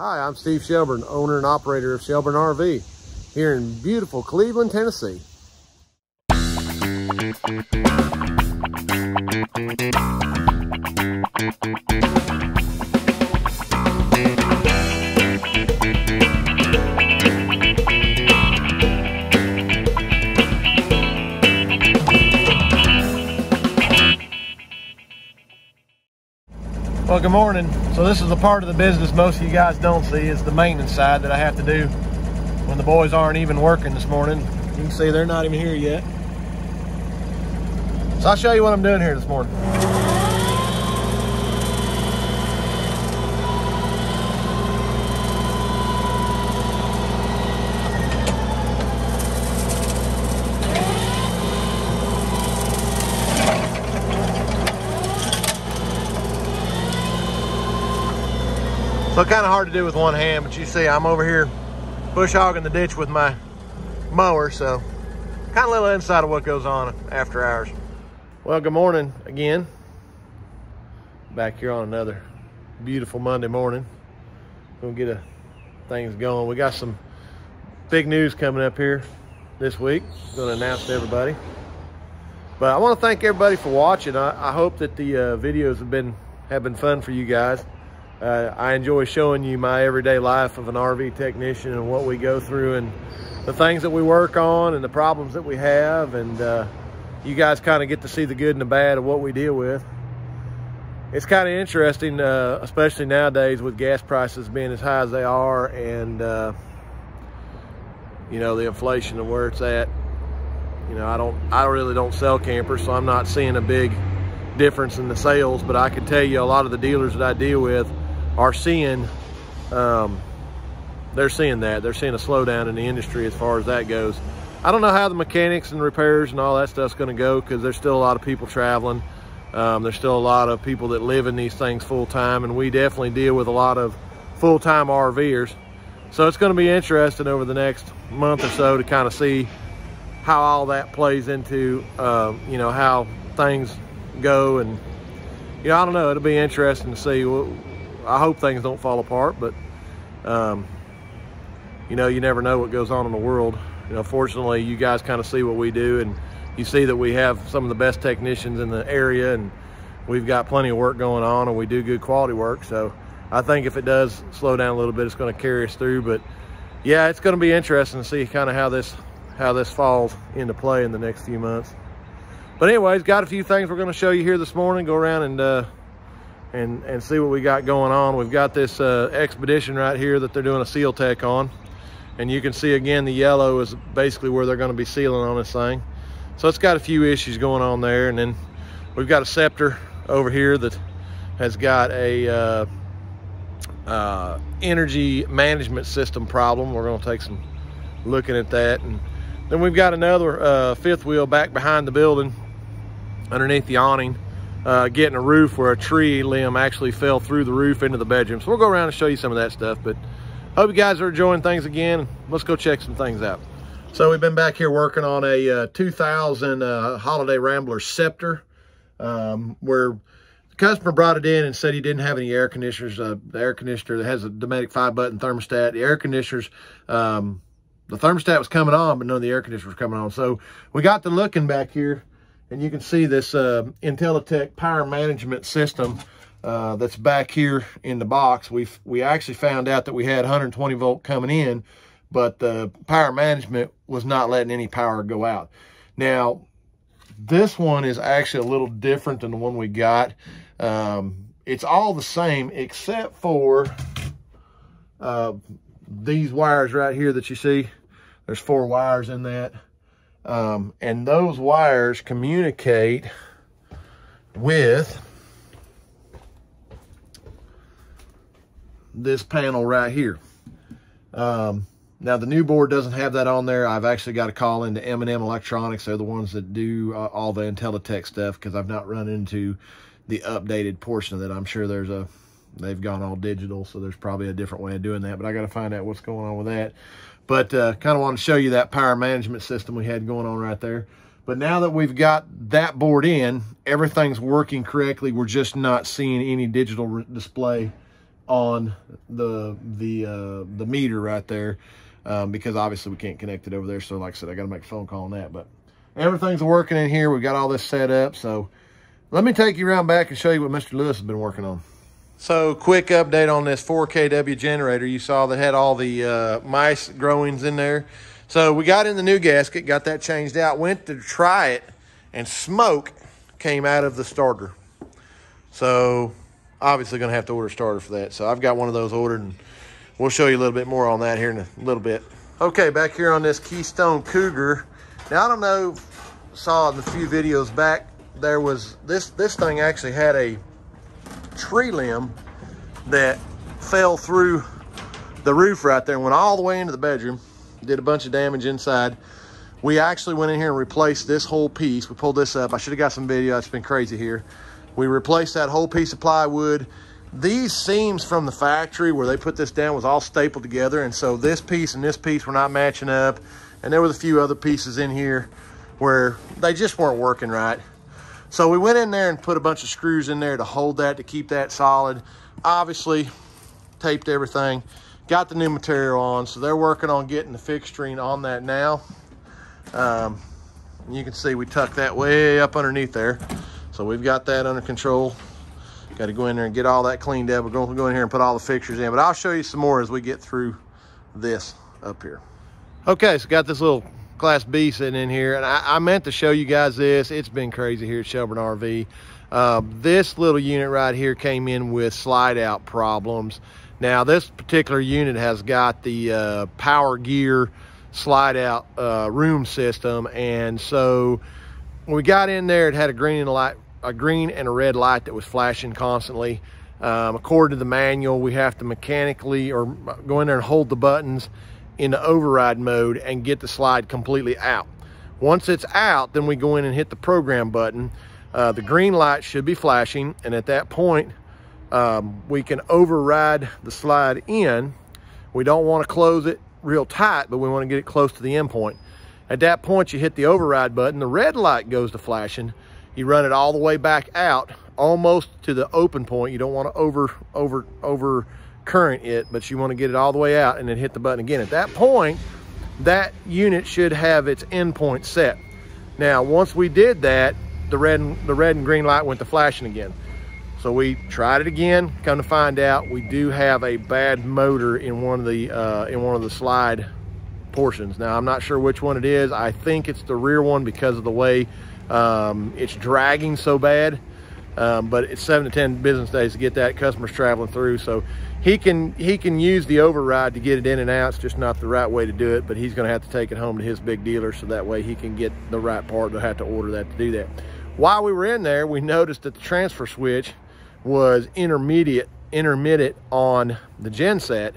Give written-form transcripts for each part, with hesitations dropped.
Hi, I'm Steve Shelburne, owner and operator of Shelburne RV here in beautiful Cleveland, Tennessee. Well, good morning. So this is the part of the business most of you guys don't see, is the maintenance side that I have to do when the boys aren't even working this morning. You can see they're not even here yet. So I'll show you what I'm doing here this morning. So kind of hard to do with one hand, but you see I'm over here bush hogging the ditch with my mower, so kind of a little insight of what goes on after hours. Well, good morning again. Back here on another beautiful Monday morning. We'll get things going. We got some big news coming up here this week. I'm going to announce to everybody. But I want to thank everybody for watching. I hope that the videos have been fun for you guys. I enjoy showing you my everyday life of an RV technician and what we go through and the things that we work on and the problems that we have, and you guys kind of get to see the good and the bad of what we deal with. It's kind of interesting, especially nowadays with gas prices being as high as they are, and you know, the inflation of where it's at. You know, I really don't sell campers, so I'm not seeing a big difference in the sales, but I can tell you a lot of the dealers that I deal with are seeing, they're seeing a slowdown in the industry as far as that goes. I don't know how the mechanics and repairs and all that stuff's going to go, because there's still a lot of people traveling. There's still a lot of people that live in these things full time, and we definitely deal with a lot of full-time RVers. So it's going to be interesting over the next month or so to kind of see how all that plays into, you know, how things go. And, you know, I don't know, it'll be interesting to see. I hope things don't fall apart, but you know, you never know what goes on in the world. You know, fortunately, you guys kind of see what we do, and you see that we have some of the best technicians in the area, and we've got plenty of work going on, and we do good quality work. So I think if it does slow down a little bit, it's going to carry us through. But yeah, it's going to be interesting to see kind of how this falls into play in the next few months. But anyways, got a few things we're going to show you here this morning. Go around and see what we got going on. We've got this Expedition right here that they're doing a seal tech on, and you can see again the yellow is basically where they're going to be sealing on this thing. So it's got a few issues going on there. And then we've got a Scepter over here that has got a energy management system problem. We're going to take some looking at that. And then we've got another fifth wheel back behind the building underneath the awning, getting a roof where a tree limb actually fell through the roof into the bedroom. So we'll go around and show you some of that stuff. But hope you guys are enjoying things again. Let's go check some things out. So we've been back here working on a 2000 Holiday Rambler Scepter, where the customer brought it in and said he didn't have any air conditioners. The air conditioner that has a Dometic 5-button thermostat, the air conditioners, the thermostat was coming on, but none of the air conditioners were coming on. So we got to looking back here, and you can see this IntelliTech power management system that's back here in the box. We actually found out that we had 120 volt coming in, but the power management was not letting any power go out. Now, this one is actually a little different than the one we got. It's all the same except for these wires right here that you see. There's 4 wires in that. And those wires communicate with this panel right here. Now the new board doesn't have that on there. I've actually got to call into M&M Electronics. They're the ones that do all the IntelliTech stuff, because I've not run into the updated portion of it. I'm sure they've gone all digital, so there's probably a different way of doing that, but I got to find out what's going on with that. But kind of want to show you that power management system we had going on right there. But now that we've got that board in, everything's working correctly. We're just not seeing any digital display on the meter right there, because obviously we can't connect it over there. So like I said, I got to make a phone call on that. But everything's working in here. We got all this set up. So let me take you around back and show you what Mr. Lewis has been working on. So quick update on this 4 kW generator. You saw that had all the mice growings in there. So we got in the new gasket, got that changed out, went to try it, and smoke came out of the starter. So obviously going to have to order a starter for that. So I've got one of those ordered, and we'll show you a little bit more on that here in a little bit. Okay, back here on this Keystone Cougar. Now, I don't know, saw in a few videos back, there was, this thing actually had a tree limb that fell through the roof right there and went all the way into the bedroom, did a bunch of damage inside. We actually went in here and replaced this whole piece. We pulled this up. I should have got some video. It's been crazy here. We replaced that whole piece of plywood. These seams from the factory where they put this down was all stapled together, and so this piece and this piece were not matching up, and there was a few other pieces in here where they just weren't working right. So we went in there and put a bunch of screws in there to hold that, to keep that solid. Obviously, taped everything, got the new material on, so they're working on getting the fixturing on that now. You can see we tucked that way up underneath there. So we've got that under control. Got to go in there and get all that cleaned up. We're going to go in here and put all the fixtures in, but I'll show you some more as we get through this up here. Okay, so got this little Class B sitting in here, and I meant to show you guys this. It's been crazy here at Shelburne RV. This little unit right here came in with slide out problems. Now this particular unit has got the power gear slide out room system, and so when we got in there, it had a green and a red light that was flashing constantly. According to the manual, we have to mechanically or go in there and hold the buttons in the override mode and get the slide completely out. Once it's out, then we go in and hit the program button. The green light should be flashing, and at that point, we can override the slide in. We don't want to close it real tight, but we want to get it close to the end point. At that point, you hit the override button, the red light goes to flashing. You run it all the way back out, almost to the open point. You don't want to over current it, but you want to get it all the way out and then hit the button again. At that point, that unit should have its endpoint set. Now, once we did that, the red and green light went to flashing again. So we tried it again. Come to find out, we do have a bad motor in one of the slide portions. Now, I'm not sure which one it is. I think it's the rear one because of the way it's dragging so bad. But it's 7 to 10 business days to get that. Customers traveling through, so he can use the override to get it in and out. It's just not the right way to do it, but he's going to have to take it home to his big dealer so that way he can get the right part. They'll have to order that to do that. While we were in there, we noticed that the transfer switch was intermittent on the genset,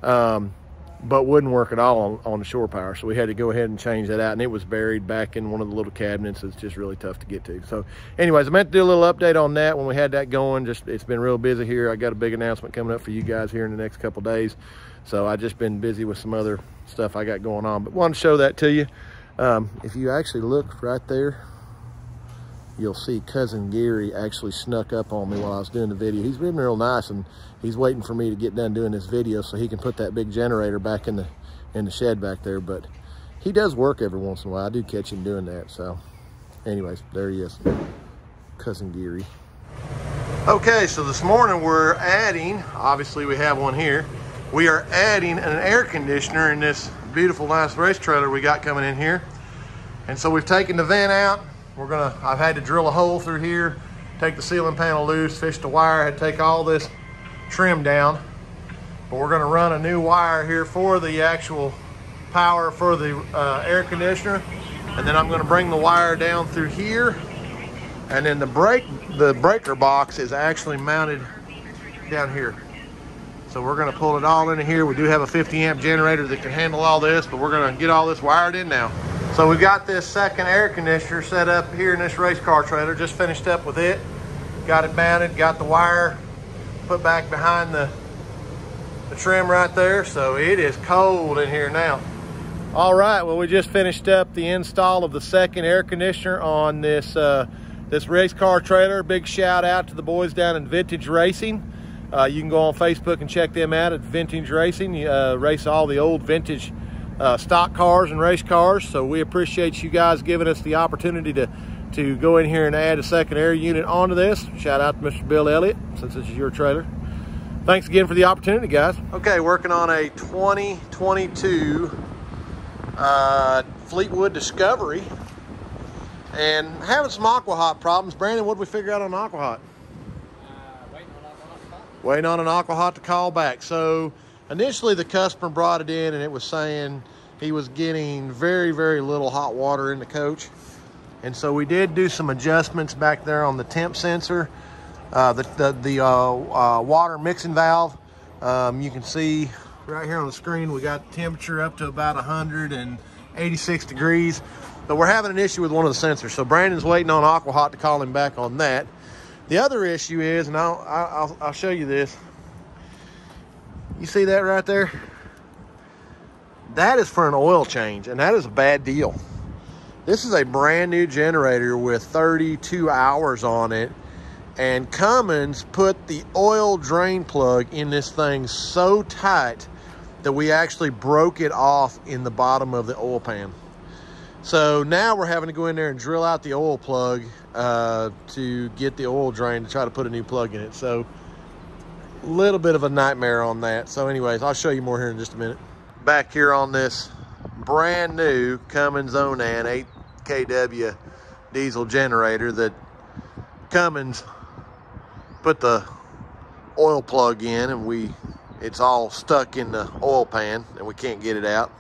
but wouldn't work at all on the shore power. So we had to go ahead and change that out, and it was buried back in one of the little cabinets. It's just really tough to get to. So anyways, I meant to do a little update on that when we had that going. Just, it's been real busy here. I got a big announcement coming up for you guys here in the next couple days. So I just been busy with some other stuff I got going on, but wanted to show that to you. If you actually look right there, you'll see Cousin Gary actually snuck up on me while I was doing the video. He's been real nice, and he's waiting for me to get done doing this video so he can put that big generator back in the shed back there. But he does work every once in a while. I do catch him doing that. So anyways, there he is, Cousin Gary. Okay, so this morning we're adding, obviously we have one here, we are adding an air conditioner in this beautiful nice race trailer we got coming in here. And so we've taken the vent out. I've had to drill a hole through here, take the ceiling panel loose, fish the wire, had to take all this trim down. But we're gonna run a new wire here for the actual power for the air conditioner. And then I'm gonna bring the wire down through here. And then the breaker box is actually mounted down here. So we're gonna pull it all into here. We do have a 50 amp generator that can handle all this, but we're gonna get all this wired in now. So we got this second air conditioner set up here in this race car trailer. Just finished up with it. Got it mounted, got the wire put back behind the trim right there. So it is cold in here now. All right, well, we just finished up the install of the second air conditioner on this this race car trailer. Big shout out to the boys down in Vintage Racing. You can go on Facebook and check them out at Vintage Racing. You race all the old vintage stock cars and race cars. So we appreciate you guys giving us the opportunity to go in here and add a second air unit onto this. Shout out to Mr. Bill Elliott, since this is your trailer. Thanks again for the opportunity, guys. Okay, working on a 2022 Fleetwood Discovery and having some aqua-hot problems. Brandon, what did we figure out on aqua-hot? Waiting on an aqua-hot to call back. So initially the customer brought it in and it was saying he was getting very, very little hot water in the coach. And so we did do some adjustments back there on the temp sensor, the water mixing valve. You can see right here on the screen, we got temperature up to about 186 degrees, but we're having an issue with one of the sensors. So Brandon's waiting on aqua-hot to call him back on that. The other issue is, and I'll show you this. You see that right there? That is for an oil change, and that is a bad deal. This is a brand new generator with 32 hours on it, and Cummins put the oil drain plug in this thing so tight that we actually broke it off in the bottom of the oil pan. So now we're having to go in there and drill out the oil plug to get the oil drain to try to put a new plug in it. So a little bit of a nightmare on that. So anyways, I'll show you more here in just a minute. Back here on this brand new Cummins Onan 8 kW diesel generator that Cummins put the oil plug in, and it's all stuck in the oil pan and we can't get it out.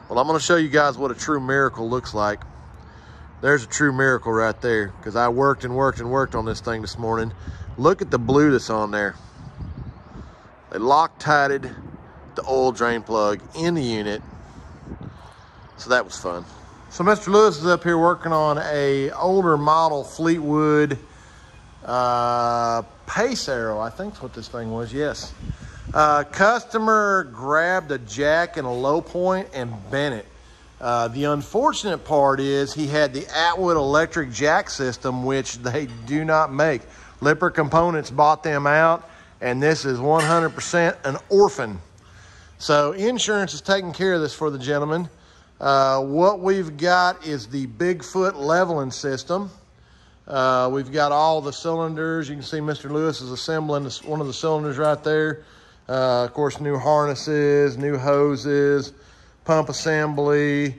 Well, I'm going to show you guys what a true miracle looks like. There's a true miracle right there, because I worked and worked and worked on this thing this morning. Look at the blue that's on there. They Loctited the oil drain plug in the unit. So that was fun. So Mr. Lewis is up here working on a older model Fleetwood Pace Arrow. I think that's what this thing was, yes. Customer grabbed a jack in a low point and bent it. The unfortunate part is he had the Atwood electric jack system, which they do not make. Lippert Components bought them out, and this is 100% an orphan. So insurance is taking care of this for the gentleman. What we've got is the Bigfoot leveling system. We've got all the cylinders. You can see Mr. Lewis is assembling one of the cylinders right there. Of course, new harnesses, new hoses, pump assembly,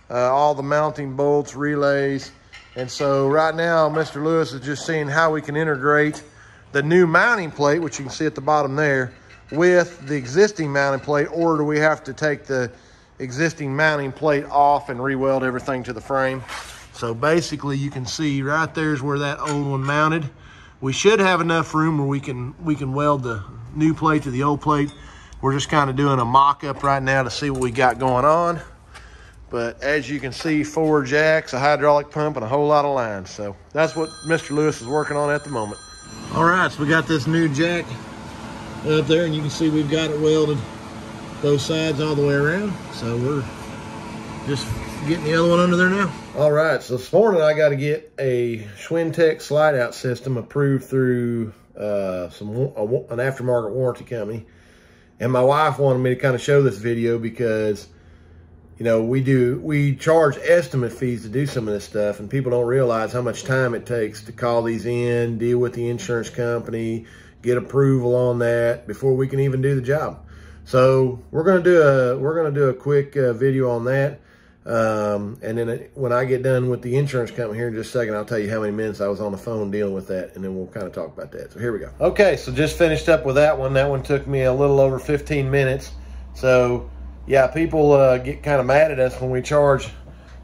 all the mounting bolts, relays. And so right now, Mr. Lewis is just seeing how we can integrate the new mounting plate, which you can see at the bottom there, with the existing mounting plate, or do we have to take the existing mounting plate off and re-weld everything to the frame? So basically you can see right there's where that old one mounted. We should have enough room where we can weld the new plate to the old plate. We're just kind of doing a mock-up right now to see what we got going on. But as you can see, 4 jacks, a hydraulic pump, and a whole lot of lines. So that's what Mr. Lewis is working on at the moment. All right, so we got this new jack up there, and you can see we've got it welded both sides all the way around. So we're just getting the other one under there now. All right, so this morning I got to get a Schwintek slide out system approved through an aftermarket warranty company. And my wife wanted me to kind of show this video because, you know, we charge estimate fees to do some of this stuff, and people don't realize how much time it takes to call these in, deal with the insurance company, get approval on that before we can even do the job. So we're gonna do a quick video on that, and then when I get done with the insurance company here in just a second, I'll tell you how many minutes I was on the phone dealing with that, and then we'll kind of talk about that. So here we go. Okay, so just finished up with that one. That one took me a little over 15 minutes. So yeah, people get kind of mad at us when we charge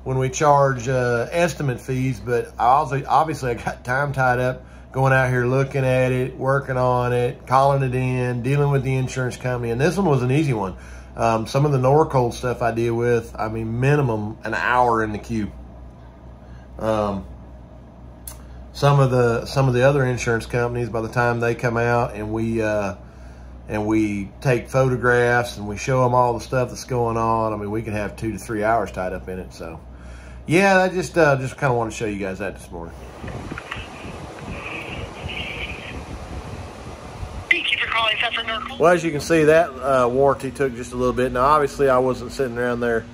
estimate fees, but obviously I got time tied up going out here looking at it, working on it, calling it in, dealing with the insurance company. And this one was an easy one. Some of the Norcold stuff I deal with, I mean, minimum an hour in the queue. Some of the other insurance companies, by the time they come out and we take photographs and we show them all the stuff that's going on, I mean, we can have 2 to 3 hours tied up in it. So yeah, I just kind of want to show you guys that this morning. Thank you for calling Well, as you can see, that warranty took just a little bit. Now, obviously, I wasn't sitting around there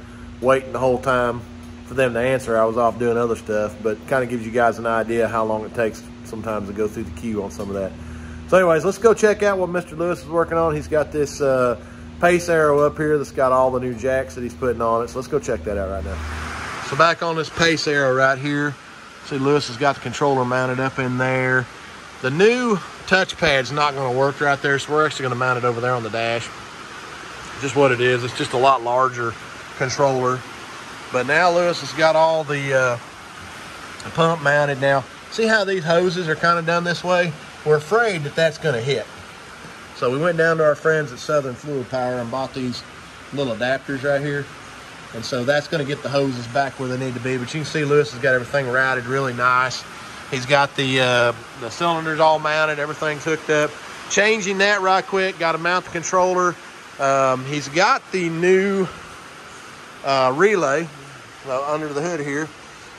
waiting the whole time for them to answer. I was off doing other stuff, but kind of gives you guys an idea how long it takes sometimes to go through the queue on some of that. So anyways, let's go check out what Mr. Lewis is working on. He's got this Pace Arrow up here that's got all the new jacks that he's putting on it. So let's go check that out right now. So back on this Pace Arrow right here, see Lewis has got the controller mounted up in there. The new touchpad's not going to work right there, so we're actually going to mount it over there on the dash. Just what it is. It's just a lot larger controller. But now Lewis has got all the pump mounted now. See how these hoses are kind of done this way? We're afraid that that's going to hit. So we went down to our friends at Southern Fluid Power and bought these little adapters right here. And so that's going to get the hoses back where they need to be. But you can see Lewis has got everything routed really nice. He's got the cylinders all mounted, everything's hooked up. Changing that right quick, got to mount the controller. He's got the new relay under the hood here.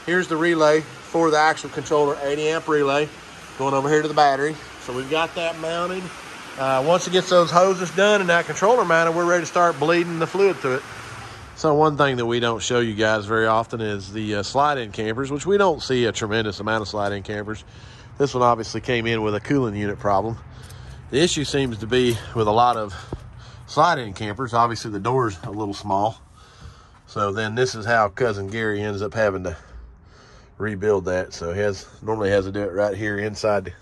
Here's the relay for the actual controller, 80 amp relay, going over here to the battery. So we've got that mounted. Once it gets those hoses done and that controller mounted, we're ready to start bleeding the fluid through it. So one thing that we don't show you guys very often is the slide-in campers, which we don't see a tremendous amount of slide-in campers. This one obviously came in with a cooling unit problem. The issue seems to be with a lot of slide-in campers, obviously the door's a little small. So then this is how Cousin Gary ends up having to rebuild that. So he normally has to do it right here inside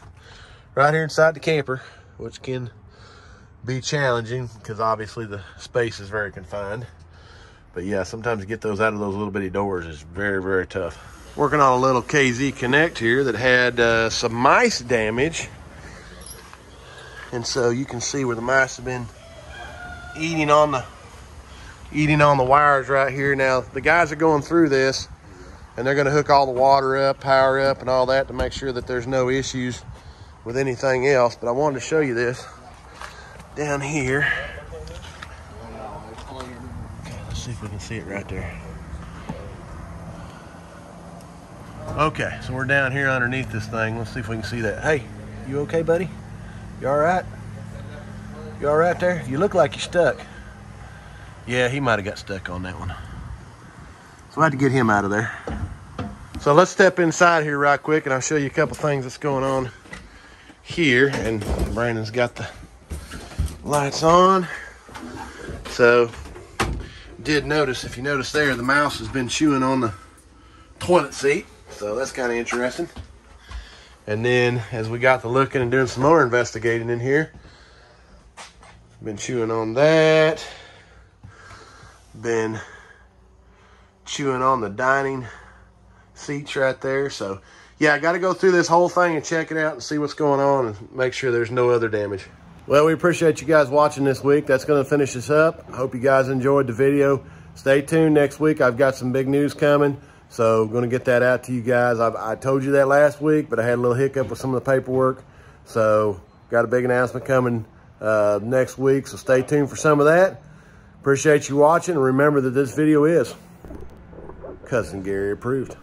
the camper, which can be challenging because obviously the space is very confined. But yeah, sometimes to get those out of those little bitty doors is very, very tough. Working on a little KZ Connect here that had some mice damage. And so you can see where the mice have been eating on the wires right here. Now, the guys are going through this and they're gonna hook all the water up, power up and all that to make sure that there's no issues with anything else. But I wanted to show you this down here. See if we can see it right there. Okay, so we're down here underneath this thing. Let's see if we can see that. Hey, you okay, buddy? You all right? You all right there? You look like you're stuck. Yeah, he might have got stuck on that one. So I had to get him out of there. So let's step inside here right quick and I'll show you a couple things that's going on here. And Brandon's got the lights on. So did notice, if you notice there, the mouse has been chewing on the toilet seat, so that's kind of interesting. And then as we got to looking and doing some more investigating in here, been chewing on that, been chewing on the dining seats right there. So yeah, I got to go through this whole thing and check it out and see what's going on and make sure there's no other damage. Well, we appreciate you guys watching this week. That's going to finish us up. I hope you guys enjoyed the video. Stay tuned next week. I've got some big news coming, so I'm going to get that out to you guys. I told you that last week, but I had a little hiccup with some of the paperwork. So got a big announcement coming next week, so stay tuned for some of that. Appreciate you watching, and remember that this video is Cousin Gary approved.